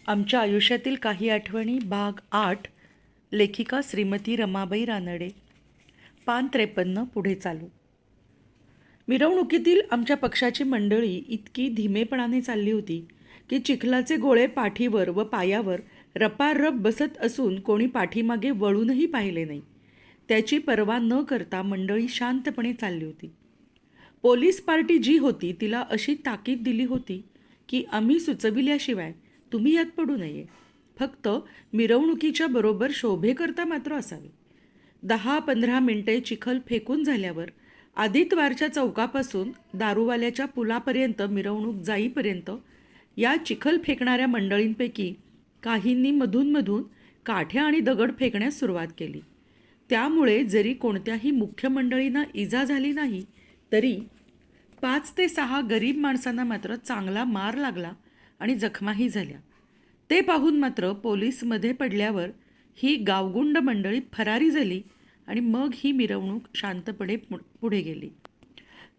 आमच्या आयुष्यातील काही आठवणी भाग 8 लेखिका श्रीमती रमाबाई रानडे पान 53 पुढे चालू. मिरवणुकीतील आमच्या पक्षाची मंडळी इतकी धीमेपणाने चालली होती की चिखलाचे गोळे पाठीवर व पायावर रपारप बसत असून कोणी पाठीमागे वळूनही पाहिले नाही. त्याची पर्वा न करता मंडळी शांतपणे चालली होती. पोलीस पार्टी जी होती तिला अशी ताकीद दिली होती की आम्ही सुचविल्याशिवाय तुम्ही यात पडू नये. फक्त मिरवणुकीच्या बरोबर शोभेकरता मात्र असावे. 10-15 मिनिटे चिखल फेकून झाल्यावर आदितवारच्या चौकापासून दारूवाल्याच्या पुलापर्यंत मिरवणूक जाईपर्यंत या चिखल फेकणाऱ्या मंडळींपैकी काहींनी मधूनमधून काठ्या आणि दगड फेकण्यास सुरुवात केली. त्यामुळे जरी कोणत्याही मुख्य मंडळींना इजा झाली नाही तरी 5 ते 6 गरीब माणसांना मात्र चांगला मार लागला आणि जखमाही झाल्या. ते पाहून मात्र पोलीस मध्ये पडल्यावर ही गावगुंड मंडळी फरारी झाली आणि मग ही मिरवणूक शांतपणे पुढे गेली.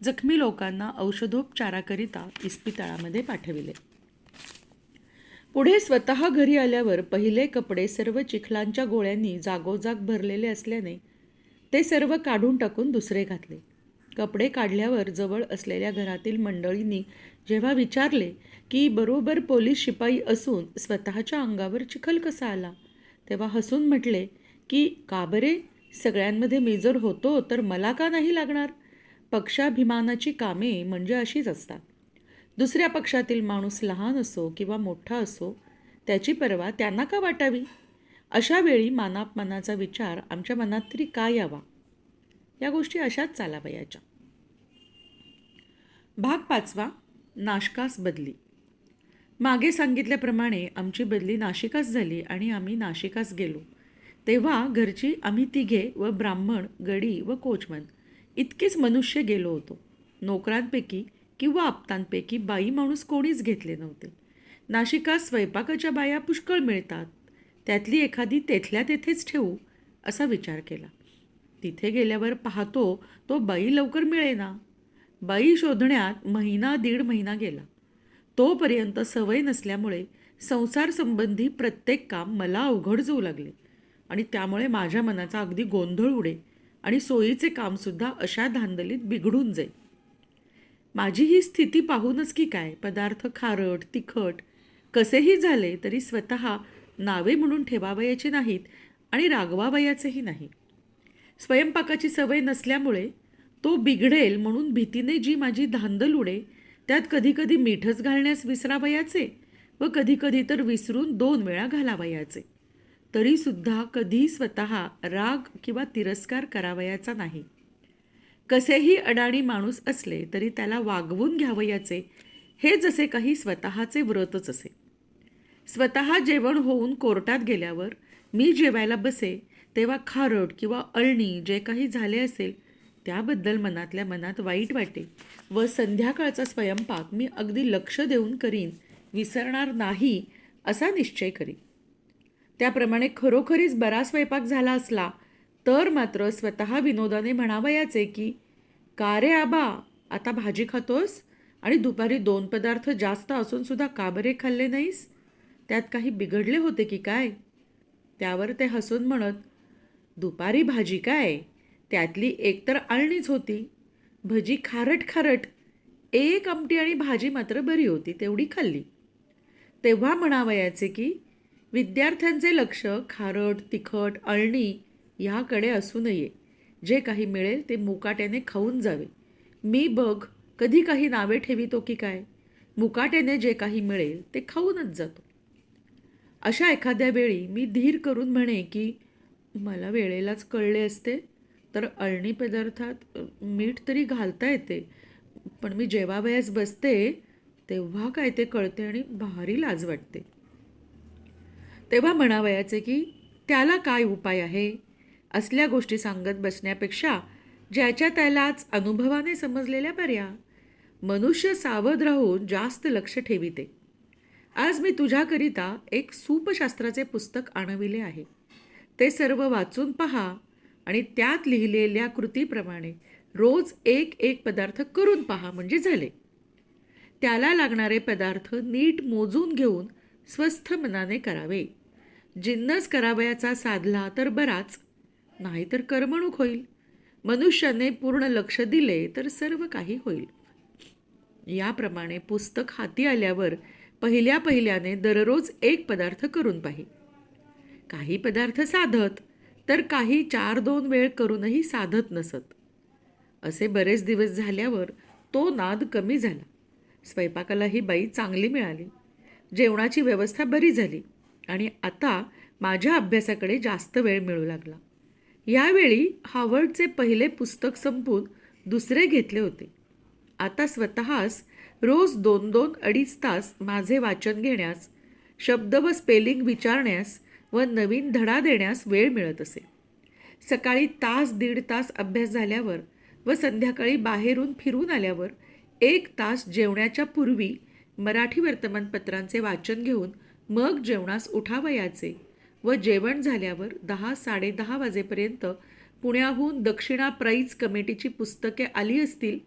जखमी लोकांना औषधोपचाराकरिता इस्पितळामध्ये पाठविले. पुढे स्वतः घरी आल्यावर पहिले कपडे सर्व चिखलांच्या गोळ्यांनी जागोजाग भरलेले असल्याने ते सर्व काढून टाकून दुसरे घातले. कपडे काढल्यावर जवळ असलेल्या घरातील मंडळींनी जेव्हा विचारले की बरोबर पोलीस शिपाई असून स्वतःच्या अंगावर चिखल कसा आला, तेव्हा हसून म्हटले की का बरे, सगळ्यांमध्ये मी जर होतो तर मला का नाही लागणार. पक्षाभिमानाची कामे म्हणजे अशीच असतात. दुसऱ्या पक्षातील माणूस लहान असो किंवा मोठा असो त्याची पर्वा त्यांना का वाटावी. अशा वेळी मानापमानाचा विचार आमच्या मनात तरी का यावा. या गोष्टी अशाच चालावयाच्या. भाग 5. नाशकास बदली. मागे सांगितल्याप्रमाणे आमची बदली नाशिकास झाली आणि आम्ही नाशिकास गेलो. तेव्हा घरची आम्ही तिघे व ब्राह्मण, गडी व कोचमन इतकेच मनुष्य गेलो होतो. नोकरांपैकी किंवा आप्तांपैकी बाई माणूस कोणीच घेतले नव्हते. नाशिकात स्वयंपाकाच्या बाया पुष्कळ मिळतात, त्यातली एखादी तेथल्या तेथेच ठेवू असा विचार केला. तिथे गेल्यावर पाहतो तो बाई लवकर मिळेना. बाई शोधण्यात 1.5 महिना गेला. तोपर्यंत सवय नसल्यामुळे संसारसंबंधी प्रत्येक काम मला अवघड जाऊ लागले आणि त्यामुळे माझ्या मनाचा अगदी गोंधळ उडे आणि सोयीचे कामसुद्धा अशा धांदलीत बिघडून जाई. माझी ही स्थिती पाहूनच की काय, पदार्थ खारट तिखट कसेही झाले तरी स्वतः नावे म्हणून ठेवावयाचे नाहीत आणि रागवावयाचेही नाही. स्वयंपाकाची सवय नसल्यामुळे तो बिघडेल म्हणून भीतीने जी माझी धांदल उडे त्यात कधीकधी मीठच घालण्यास विसरावयाचे व कधीकधी तर विसरून 2 वेळा घालावयाचे. तरीसुद्धा कधी स्वतः राग किंवा तिरस्कार करावयाचा नाही. कसेही अडाणी माणूस असले तरी त्याला वागवून घ्यावयाचे हे जसे काही स्वतःचे व्रतच असे. स्वतः जेवण होऊन कोर्टात गेल्यावर मी जेवायला बसे तेव्हा खारट किंवा अळणी जे काही झाले असेल त्याबद्दल मनातल्या मनात वाईट वाटे व संध्याकाळचा स्वयंपाक मी अगदी लक्ष देऊन करीन, विसरणार नाही असा निश्चय करी. त्याप्रमाणे खरोखरीच बरा स्वयंपाक झाला असला तर मात्र स्वतः विनोदाने म्हणावयाचे की का रे आबा, आता भाजी खातोस आणि दुपारी 2 पदार्थ जास्त असून सुद्धा का बरे खाल्ले नाहीस, त्यात काही बिघडले होते की काय. त्यावर ते हसून म्हणत, दुपारी भाजी काय, त्यातली एक तर अळणीच होती. भजी खारट खारट, एक आमटी आणि भाजी मात्र बरी होती, तेवढी खाल्ली. तेव्हा म्हणावयाचे की विद्यार्थ्यांचे लक्ष खारट तिखट अळणी ह्याकडे असू नये. जे काही मिळेल ते मुकाट्याने खाऊन जावे. मी बघ कधी काही नावे ठेवितो की काय, मुकाट्याने जे काही मिळेल ते खाऊनच जातो. अशा एखाद्या वेळी मी धीर करून म्हणे की मला वेळेलाच कळले असते तर अळणी पदार्थात मीठ तरी घालता येते, पण मी जेवावयास बसते तेव्हा काय ते कळते आणि भारी लाज वाटते. तेव्हा म्हणावयाचे की त्याला काय उपाय आहे. असल्या गोष्टी सांगत बसण्यापेक्षा ज्याच्या त्यालाच अनुभवाने समजलेल्या बऱ्या. मनुष्य सावध राहून जास्त लक्ष ठेविते. आज मी तुझ्याकरिता एक सूपशास्त्राचे पुस्तक आणविले आहे. ते सर्व वाचून पहा आणि त्यात लिहिलेल्या कृतीप्रमाणे रोज एक पदार्थ करून पहा म्हणजे झाले. त्याला लागणारे पदार्थ नीट मोजून घेऊन स्वस्थ मनाने करावे. जिन्नस करावयाचा साधला तर बराच, नाहीतर करमणूक होईल. मनुष्याने पूर्ण लक्ष दिले तर सर्व काही होईल. याप्रमाणे पुस्तक हाती आल्यावर पहिल्याने दररोज एक पदार्थ करून पाही. काही पदार्थ साधत तर काही 4-2 वेळ करूनही साधत नसत. असे बरेच दिवस झाल्यावर तो नाद कमी झाला. स्वयंपाकाला ही बाई चांगली मिळाली. जेवणाची व्यवस्था बरी झाली आणि आता माझ्या अभ्यासाकडे जास्त वेळ मिळू लागला. यावेळी हार्वर्डचे पहिले पुस्तक संपून दुसरे घेतले होते. आता स्वतःस रोज 2-2, 2.5 तास माझे वाचन घेण्यास, शब्द व स्पेलिंग विचारण्यास व नवीन धडा देण्यास वेळ मिळत असे. सकाळी 1-1.5 तास अभ्यास झाल्यावर व संध्याकाळी बाहेरून फिरून आल्यावर 1 तास जेवण्याच्या पूर्वी मराठी वर्तमानपत्रांचे वाचन घेऊन मग जेवणास उठावयाचे व जेवण झाल्यावर 10-10:30 वाजेपर्यंत पुण्याहून दक्षिणा प्राईज कमिटीची पुस्तके आली असतील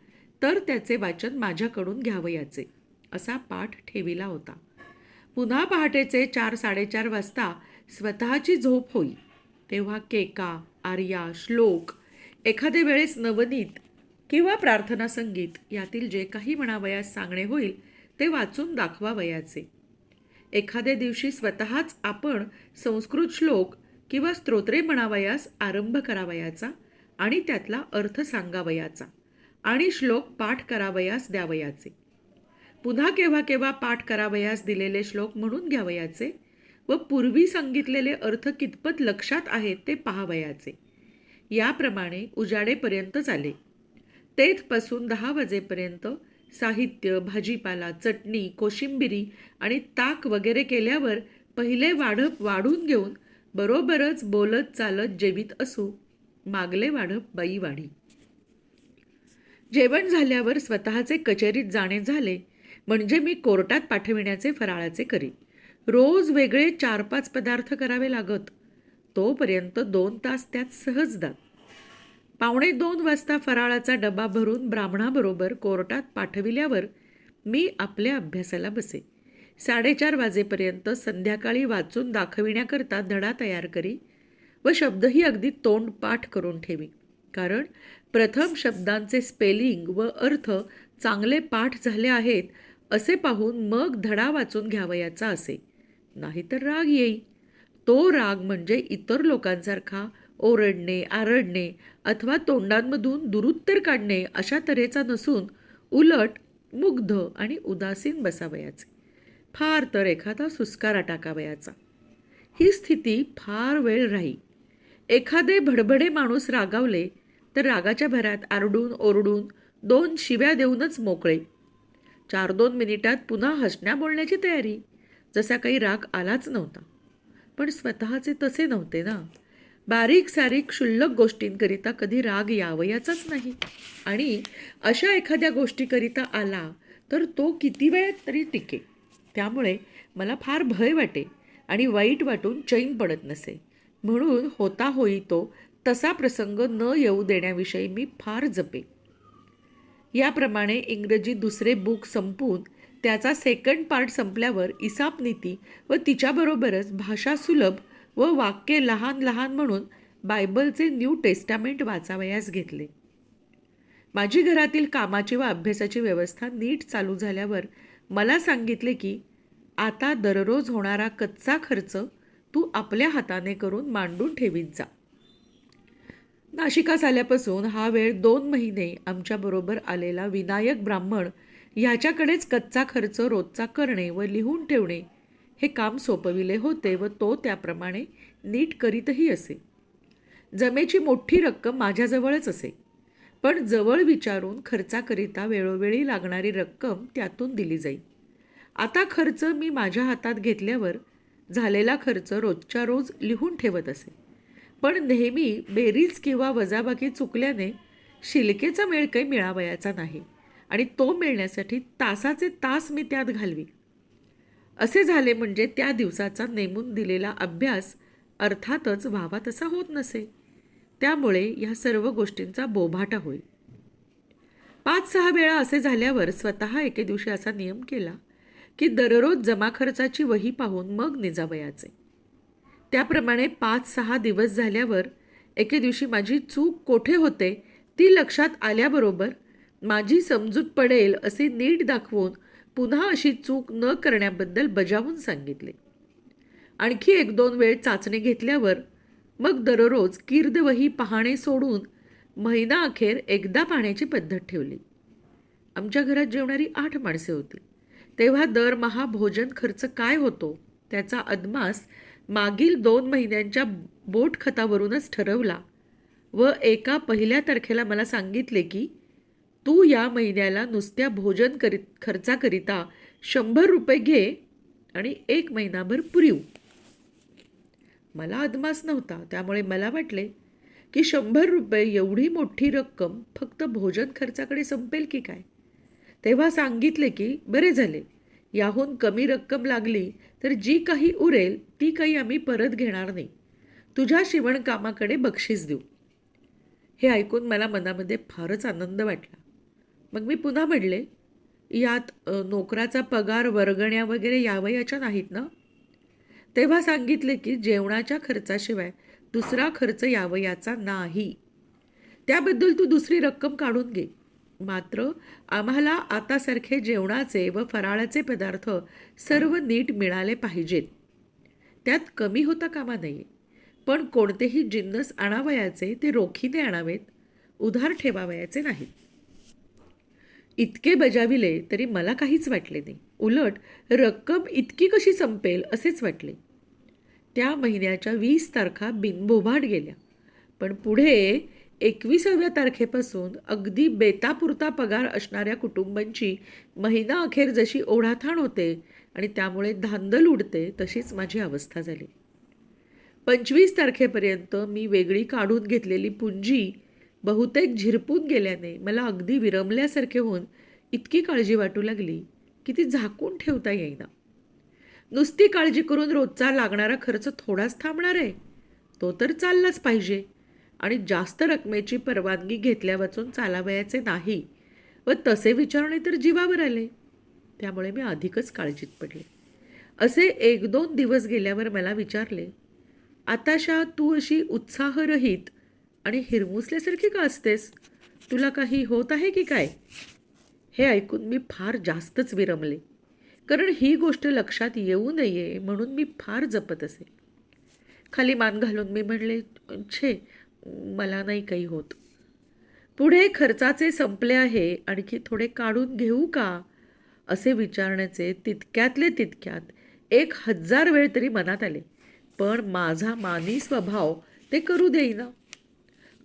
तर त्याचे वाचन माझ्याकडून घ्यावयाचे असा पाठ ठेविला होता. पुन्हा पहाटेचे 4-4:30 वाजता स्वतःची झोप होई तेव्हा केका, आर्या, श्लोक, एखादे वेळेस नवनीत किंवा प्रार्थना संगीत यातील जे काही म्हणावयास सांगणे होईल ते वाचून दाखवावयाचे. एखाद्या दिवशी स्वतःच आपण संस्कृत श्लोक किंवा स्तोत्रे म्हणावयास आरंभ करावयाचा आणि त्यातला अर्थ सांगावयाचा आणि श्लोक पाठ करावयास द्यावयाचे. पुन्हा केव्हा केव्हा पाठ करावयास दिलेले श्लोक म्हणून घ्यावयाचे व पूर्वी सांगितलेले अर्थ कितपत लक्षात आहेत ते पाहावयाचे. याप्रमाणे उजाडेपर्यंत चाले. तेथपासून 10 वाजेपर्यंत साहित्य, भाजीपाला, चटणी, कोशिंबिरी आणि ताक वगैरे केल्यावर पहिले वाढप वाढून घेऊन बरोबरच बोलत चालत जेवीत असू. मागले वाढप बाई वाढी. जेवण झाल्यावर स्वतःचे कचेरीत जाणे झाले म्हणजे मी कोर्टात पाठविण्याचे फराळाचे करी. रोज वेगळे 4-5 पदार्थ करावे लागत. तोपर्यंत 2 तास त्यात सहज जात. 1:45 वाजता फराळाचा डबा भरून ब्राह्मणाबरोबर कोर्टात पाठविल्यावर मी आपल्या अभ्यासाला बसे. 4:30 वाजेपर्यंत संध्याकाळी वाचून दाखविण्याकरता धडा तयार करी व शब्दही अगदी तोंडपाठ करून ठेवी. कारण प्रथम शब्दांचे स्पेलिंग व अर्थ चांगले पाठ झाले आहेत असे पाहून मग धडा वाचून घ्यावयाचा असे. नाहीतर राग येई. तो राग म्हणजे इतर लोकांसारखा ओरडणे, आरडणे अथवा तोंडांमधून दुरुत्तर काढणे अशा तऱ्हेचा नसून उलट मुग्ध आणि उदासीन बसावयाचे. फार तर एखादा सुस्कारा टाकावयाचा. ही स्थिती फार वेळ राही. एखादे भडभडे माणूस रागावले तर रागाच्या भरात आरडून ओरडून 2 शिव्या देऊनच मोकळे. 4-2 मिनिटात पुन्हा हसण्या बोलण्याची तयारी, जसा काही राग आलाच नव्हता. पण स्वतःचे तसे नव्हते ना. बारीक सारीक क्षुल्लक गोष्टींकरिता कधी राग यावयाचाच नाही आणि अशा एखाद्या गोष्टीकरिता आला तर तो किती वेळ तरी टिके. त्यामुळे मला फार भय वाटे आणि वाईट वाटून चैन पडत नसे. म्हणून होता होई तो तसा प्रसंग न येऊ देण्याविषयी मी फार जपे. याप्रमाणे इंग्रजी दुसरे बुक संपून त्याचा 2nd पार्ट संपल्यावर इसापनीती व तिच्याबरोबरच भाषा सुलभ व वाक्ये लहान लहान म्हणून बायबलचे न्यू टेस्टामेंट वाचावयास घेतले. माझी घरातील कामाची व अभ्यासाची व्यवस्था नीट चालू झाल्यावर मला सांगितले की आता दररोज होणारा कच्चा खर्च तू आपल्या हाताने करून मांडून ठेवीत जा. नाशिकास आल्यापासून हा वेळ 2 महिने आमच्याबरोबर आलेला विनायक ब्राह्मण ह्याच्याकडेच कच्चा खर्च रोजचा करणे व लिहून ठेवणे हे काम सोपविले होते व तो त्याप्रमाणे नीट करीतही असे. जमेची मोठी रक्कम माझ्याजवळच असे, पण जवळ विचारून खर्चाकरिता वेळोवेळी लागणारी रक्कम त्यातून दिली जाई. आता खर्च मी माझ्या हातात घेतल्यावर झालेला खर्च रोजच्या रोज लिहून ठेवत असे. पण नेहमी बेरीज किंवा वजाबाकी चुकल्याने शिलकेचा मेळ काही मिळावयाचा नाही आणि तो मिळण्यासाठी तासाचे तास मी त्यात घालवी. असे झाले म्हणजे त्या दिवसाचा नेमून दिलेला अभ्यास अर्थातच व्हावा तसा होत नसे. त्यामुळे ह्या सर्व गोष्टींचा बोभाटा होईल. 5-6 वेळा असे झाल्यावर स्वतः एके दिवशी असा नियम केला की दररोज जमा खर्चाची वही पाहून मग निजावयाचे. त्याप्रमाणे 5-6 दिवस झाल्यावर एके दिवशी माझी चूक कोठे होते ती लक्षात आल्याबरोबर माझी समजूत पडेल असे नीट दाखवून पुन्हा अशी चूक न करण्याबद्दल बजावून सांगितले. आणखी 1-2 वेळ चाचणी घेतल्यावर मग दररोज कीर्दवही पाहणे सोडून महिना अखेर एकदा पाहण्याची पद्धत ठेवली. आमच्या घरात जेवणारी 8 माणसे होती. तेव्हा दरमहा भोजन खर्च काय होतो त्याचा अदमास मागील 2 महिन्यांच्या बोट खतावरूनच ठरवला व एका 1 तारखेला मला सांगितले की तू या महिन्याला नुसत्या भोजन खर्चाकरिता 100 रुपये घे आणि 1 महिनाभर पुरीव. मला अदमास नव्हता, त्यामुळे मला वाटले की 100 रुपये एवढी मोठी रक्कम फक्त भोजन खर्चाकडे संपेल की काय. तेव्हा सांगितले की बरे झाले, याहून कमी रक्कम लागली तर जी काही उरेल ती काही आम्ही परत घेणार नाही, तुझ्या शिवणकामाकडे बक्षीस देऊ. हे ऐकून मला मनामध्ये फारच आनंद वाटला. मग मी पुन्हा म्हणले, यात नोकराचा पगार वर्गण्या वगैरे यावयाच्या नाहीत ना. तेव्हा सांगितले की जेवणाच्या खर्चाशिवाय दुसरा खर्च यावयाचा नाही, त्याबद्दल तू दुसरी रक्कम काढून घे. मात्र आम्हाला आतासारखे जेवणाचे व फराळाचे पदार्थ सर्व नीट मिळाले पाहिजेत, त्यात कमी होता कामा नये. पण कोणतेही जिन्नस आणावयाचे ते रोखीने आणावेत, उधार ठेवावयाचे नाहीत. इतके बजाविले तरी मला काहीच वाटले नाही. उलट रक्कम इतकी कशी संपेल असेच वाटले. त्या महिन्याच्या 20 तारखा बिनबोभाट गेल्या. पण पुढे 21व्या तारखेपासून अगदी बेतापुरता पगार असणाऱ्या कुटुंबांची महिना अखेर जशी ओढाताण होते आणि त्यामुळे धांदल उडते तशीच माझी अवस्था झाली. 25 तारखेपर्यंत मी वेगळी काढून घेतलेली पुंजी बहुतेक झिरपून गेल्याने मला अगदी विरमल्यासारखे होऊन इतकी काळजी वाटू लागली की ती झाकून ठेवता येईना. नुसती काळजी करून रोजचा लागणारा खर्च थोडाच थांबणार आहे, तो तर चाललाच पाहिजे. आणि जास्त रकमेची परवानगी घेतल्या वाचून चालावयाचे नाही व तसे विचारणे तर जीवावर आले. त्यामुळे मी अधिकच काळजीत पडले. असे 1-2 दिवस गेल्यावर मला विचारले, आताशा तू अशी उत्साहरहित आणि हिरमुसल्यासारखी का असतेस? तुला काही होत आहे की काय? हे ऐकून मी फार जास्तच विरमले, कारण ही गोष्ट लक्षात येऊ नये म्हणून मी फार जपत असे. खाली मान घालून मी म्हणले, छे, मला नाही काही होत. पुढे खर्चाचे संपले आहे, आणखी थोडे काढून घेऊ का असे विचारण्याचे तितक्यातले तितक्यात 1000 वेळ तरी मनात आले, पण माझा मानी स्वभाव ते करू देईना.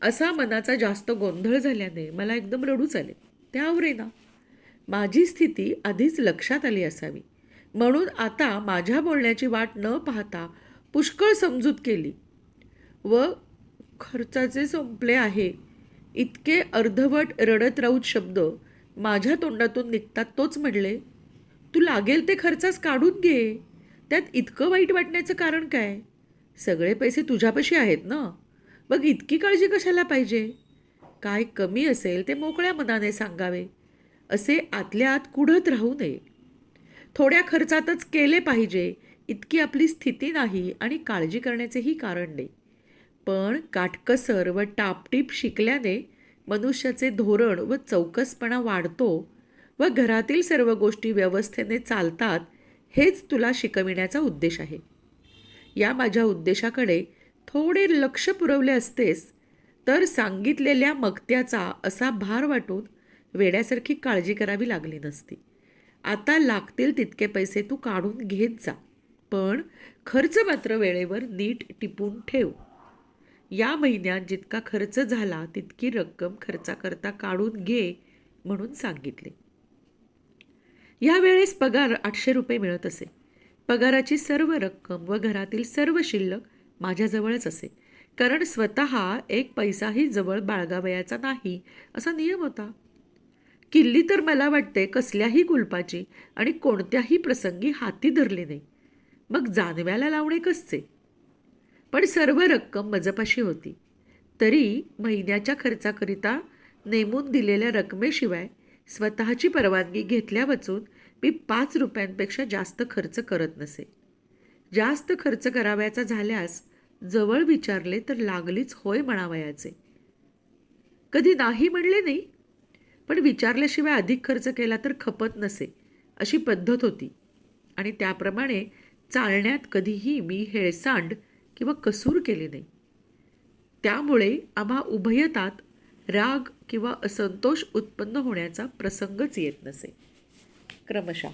असा मनाचा जास्त गोंधळ झाल्याने मला एकदम रडूच आले. ते आवरेना. माझी स्थिती आधीच लक्षात आली असावी म्हणून आता माझ्या बोलण्याची वाट न पाहता पुष्कळ समजूत केली व खर्चाचे संपले आहे इतके अर्धवट रडत राहूत शब्द माझ्या तोंडातून निघतात तोच म्हणले, तू लागेल ते खर्चास काढून घे, त्यात इतकं वाईट वाटण्याचं कारण काय? सगळे पैसे तुझ्यापाशी आहेत ना, मग इतकी काळजी कशाला पाहिजे? काय कमी असेल ते मोकळ्या मनाने सांगावे, असे आतल्या आत कुढत राहू नये. थोड्या खर्चातच केले पाहिजे इतकी आपली स्थिती नाही आणि काळजी करण्याचेही कारण नाही. पण काटकसर व टापटीप शिकल्याने मनुष्याचे धोरण व चौकसपणा वाढतो व घरातील सर्व गोष्टी व्यवस्थेने चालतात, हेच तुला शिकविण्याचा उद्देश आहे. या माझ्या उद्देशाकडे थोडे लक्ष पुरवले असतेस तर सांगितलेल्या मक्त्याचा असा भार वाटून वेड्यासारखी काळजी करावी लागली नसती. आता लागतील तितके पैसे तू काढून घेत जा, पण खर्च मात्र वेळेवर नीट टिपून ठेव. या महिन्यात जितका खर्च झाला तितकी रक्कम खर्चाकरता काढून घे म्हणून सांगितले. यावेळेस पगार 800 रुपये मिळत असे. पगाराची सर्व रक्कम व घरातील सर्व शिल्लक माझ्याजवळच असे, कारण स्वतः 1 पैसाही जवळ बाळगावयाचा नाही असा नियम होता. किल्ली तर मला वाटते कसल्याही कुलपाची आणि कोणत्याही प्रसंगी हाती धरली नाही, मग जानव्याला लावणे कसचे. पण सर्व रक्कम मजपाशी होती. तरी महिन्याच्या खर्चाकरिता नेमून दिलेल्या रकमेशिवाय स्वतःची परवानगी घेतल्या वाचून मी 5 रुपयांपेक्षा जास्त खर्च करत नसे. जास्त खर्च करावयाचा झाल्यास जवळ विचारले तर लागलीच होय म्हणावयाचे. कधी नाही म्हणले नाही, पण विचारल्याशिवाय अधिक खर्च केला तर खपत नसे अशी पद्धत होती आणि त्याप्रमाणे चालण्यात कधीही मी हेळसांड किंवा कसूर केली नाही. त्यामुळे आम्हा उभयतात राग किंवा असंतोष उत्पन्न होण्याचा प्रसंगच येत नसे. क्रमशः